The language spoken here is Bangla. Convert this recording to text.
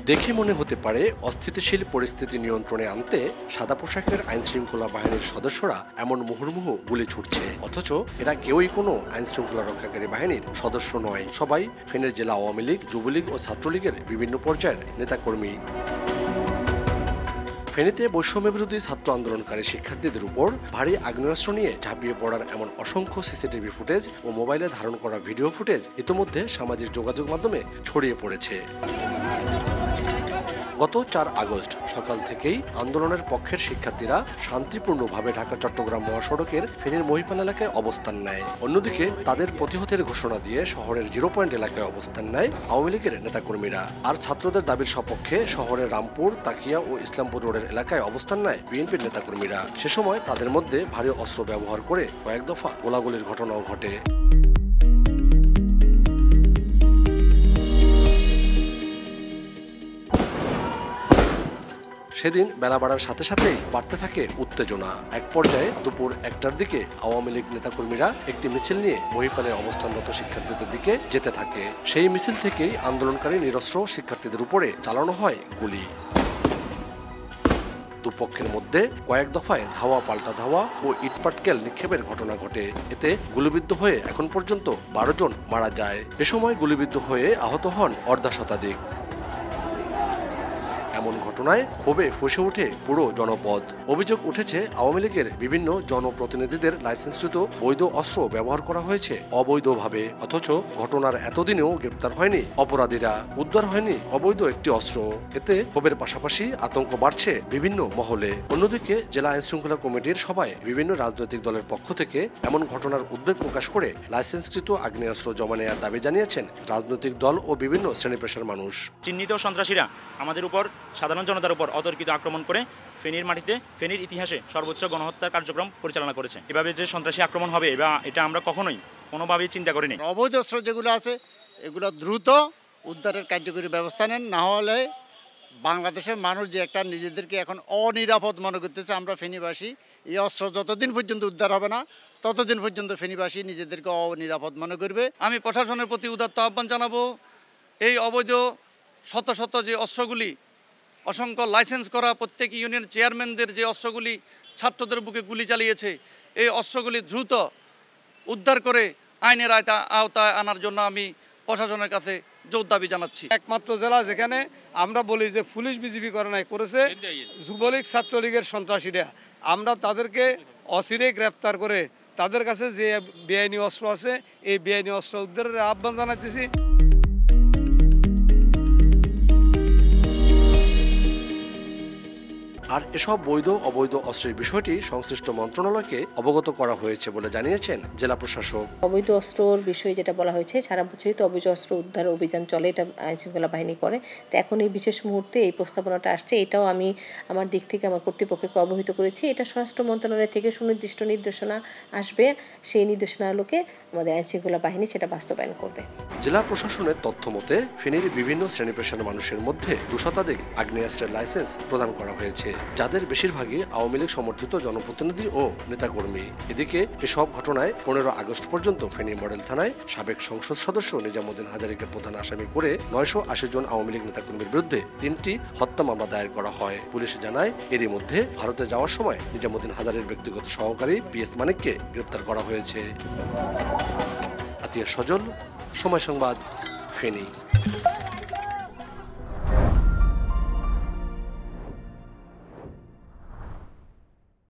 দেখে মনে হতে পারে অস্থিতিশীল পরিস্থিতি নিয়ন্ত্রণে আনতে সাদা পোশাকের আইনশৃঙ্খলা বাহিনীর সদস্যরা এমন মুহুর্মুহু গুলি ছুটছে, অথচ এরা কেউই কোনো আইনশৃঙ্খলা রক্ষাকারী বাহিনীর সদস্য নয়। সবাই ফেনীর জেলা আওয়ামী লীগ, যুবলীগ ও ছাত্রলীগের বিভিন্ন পর্যায়ের নেতাকর্মী। ফেনীতে বৈষম্য বিরোধী ছাত্র আন্দোলনকারী শিক্ষার্থীদের উপর ভারী আগ্নেয়াস্ত্র নিয়ে ঝাঁপিয়ে পড়ার এমন অসংখ্য সিসিটিভি ফুটেজ ও মোবাইলে ধারণ করা ভিডিও ফুটেজ ইতিমধ্যে সামাজিক যোগাযোগ মাধ্যমে ছড়িয়ে পড়েছে। গত ৪ আগস্ট সকাল থেকেই আন্দোলনের পক্ষের শিক্ষার্থীরা শান্তিপূর্ণভাবে ঢাকা চট্টগ্রাম মহাসড়কের ফেনীর মহিপাল এলাকায় অবস্থান নেয়। অন্যদিকে তাদের প্রতিহতের ঘোষণা দিয়ে শহরের 0 পয়েন্ট এলাকায় অবস্থান নেয় আওয়ামী লীগের নেতাকর্মীরা। আর ছাত্রদের দাবির সপক্ষে শহরের রামপুর, তাকিয়া ও ইসলামপুর রোডের এলাকায় অবস্থান নেয় বিএনপির নেতাকর্মীরা। সে সময় তাদের মধ্যে ভারী অস্ত্র ব্যবহার করে কয়েক দফা গোলাগুলির ঘটনাও ঘটে। সেদিন বেলা বাড়ার সাথে সাথেই বাড়তে থাকে উত্তেজনা। এক পর্যায়ে দুপুর 1টার দিকে আওয়ামী লীগ নেতাকর্মীরা একটি মিছিল নিয়ে মহিপালে অবস্থানরত শিক্ষার্থীদের দিকে যেতে থাকে। সেই মিছিল থেকেই আন্দোলনকারী নিরস্ত্র শিক্ষার্থীদের উপরে চালানো হয় গুলি। দুপক্ষের মধ্যে কয়েক দফায় ধাওয়া পাল্টা ধাওয়া ও ইটপাটকেল নিক্ষেপের ঘটনা ঘটে। এতে গুলিবিদ্ধ হয়ে এখন পর্যন্ত 12 জন মারা যায়। এ সময় গুলিবিদ্ধ হয়ে আহত হন অর্ধ শতাধিক। এমন ঘটনায় ক্ষোভে ফুঁসে ওঠে পুরো জনপদ। অভিযোগ উঠেছে আওয়ামী লীগের বিভিন্ন জনপ্রতিনিধিদের লাইসেন্সকৃত বৈধ অস্ত্র ব্যবহার করা হয়েছে অবৈধভাবে, অথচ ঘটনার এতদিনেও গ্রেপ্তার হয়নি অপরাধীরা, উদ্ধার হয়নি অবৈধ একটি অস্ত্র। এতে ক্ষোভের পাশাপাশি আতঙ্ক বাড়ছে বিভিন্ন মহলে। অন্যদিকে জেলা আইনশৃঙ্খলা কমিটির সভায় বিভিন্ন রাজনৈতিক দলের পক্ষ থেকে এমন ঘটনার উদ্বেগ প্রকাশ করে লাইসেন্সকৃত আগ্নেয়াস্ত্র জমা নেওয়ার দাবি জানিয়েছেন রাজনৈতিক দল ও বিভিন্ন শ্রেণী পেশার মানুষ। চিহ্নিত সন্ত্রাসীরা আমাদের উপর, সাধারণ জনতার উপর অতর্কিত আক্রমণ করে ফেনীর মাটিতে ফেনীর ইতিহাসে সর্বোচ্চ গণহত্যার কার্যক্রম পরিচালনা করেছে। এভাবে যে সন্ত্রাসী আক্রমণ হবে এটা আমরা কখনোই কোনোভাবেই চিন্তা করিনি। অবৈধ অস্ত্র যেগুলো আছে এগুলো দ্রুত উদ্ধারের কার্যকরী ব্যবস্থা নেন, না হলে বাংলাদেশের মানুষ যে একটা নিজেদেরকে এখন অনিরাপদ মনে করতেছে, আমরা ফেনীবাসী এই অস্ত্র যতদিন পর্যন্ত উদ্ধার হবে না ততদিন পর্যন্ত ফেনীবাসী নিজেদেরকে অনিরাপদ মনে করবে। আমি প্রশাসনের প্রতি উদাত্ত আহ্বান জানাবো, এই অবৈধ শত শত যে অস্ত্রগুলি, অসংখ্য লাইসেন্স করা প্রত্যেক ইউনিয়ন চেয়ারম্যানদের যে অস্ত্রগুলি ছাত্রদের বুকে গুলি চালিয়েছে, এই অস্ত্রগুলি দ্রুত উদ্ধার করে আইনের আওতায় আনার জন্য আমি প্রশাসনের কাছে জোর দাবি জানাচ্ছি। একমাত্র জেলা যেখানে আমরা বলি যে পুলিশ বিজিবি করেছে যুবলীগ ছাত্রলীগের সন্ত্রাসীরা, আমরা তাদেরকে অচিরে গ্রেপ্তার করে তাদের কাছে যে বেআইনি অস্ত্র আছে এই বেআইনি অস্ত্র উদ্ধারের আহ্বান জানাতেছি। আর এসব বৈধ অবৈধ অস্ত্রের বিষয়টি সংশ্লিষ্ট মন্ত্রণালয়কে অবগত করা হয়েছে বলে জানিয়েছেন জেলা প্রশাসক। অবৈধ অস্ত্রর বিষয়ে যেটা বলা হয়েছে, সারা বছরই তো অবৈধ অস্ত্র উদ্ধার অভিযান চলে, এটা আইনশৃঙ্খলা বাহিনী করে। তো এখন এই বিশেষ মুহূর্তে এই প্রস্তাবনাটা আসছে, এটাও আমি আমার দিক থেকে আমার কর্তৃপক্ষকে অবহিত করেছি। এটা স্বরাষ্ট্র মন্ত্রণালয় থেকে সুনির্দিষ্ট নির্দেশনা আসবে, সেই নির্দেশনা আলোকে আমাদের আইনশৃঙ্খলা বাহিনী সেটা বাস্তবায়ন করবে। জেলা প্রশাসনের তথ্য মতে ফেনীর বিভিন্ন শ্রেণী পেশার মানুষের মধ্যে 2 শতাধিক আগ্নেয়াস্ত্রের লাইসেন্স প্রদান করা হয়েছে, যাদের বেশিরভাগই আওয়ামী লীগ সমর্থিত জনপ্রতিনিধি ও নেতাকর্মী। এদিকে এসব ঘটনায় 15 আগস্ট পর্যন্ত ফেনী মডেল থানায় সাবেক সংসদ সদস্য নিজামুদ্দিন হাজারীকে প্রধান আসামি করে 980 জন আওয়ামী লীগ নেতাকর্মীর বিরুদ্ধে 3টি হত্যা মামলা দায়ের করা হয়। পুলিশ জানায় এরই মধ্যে ভারতে যাওয়ার সময় নিজামুদ্দিন হাজারীর ব্যক্তিগত সহকারী PS মানিককে গ্রেপ্তার করা হয়েছে। আতিয়া সজল, সময় সংবাদ, ফেনী।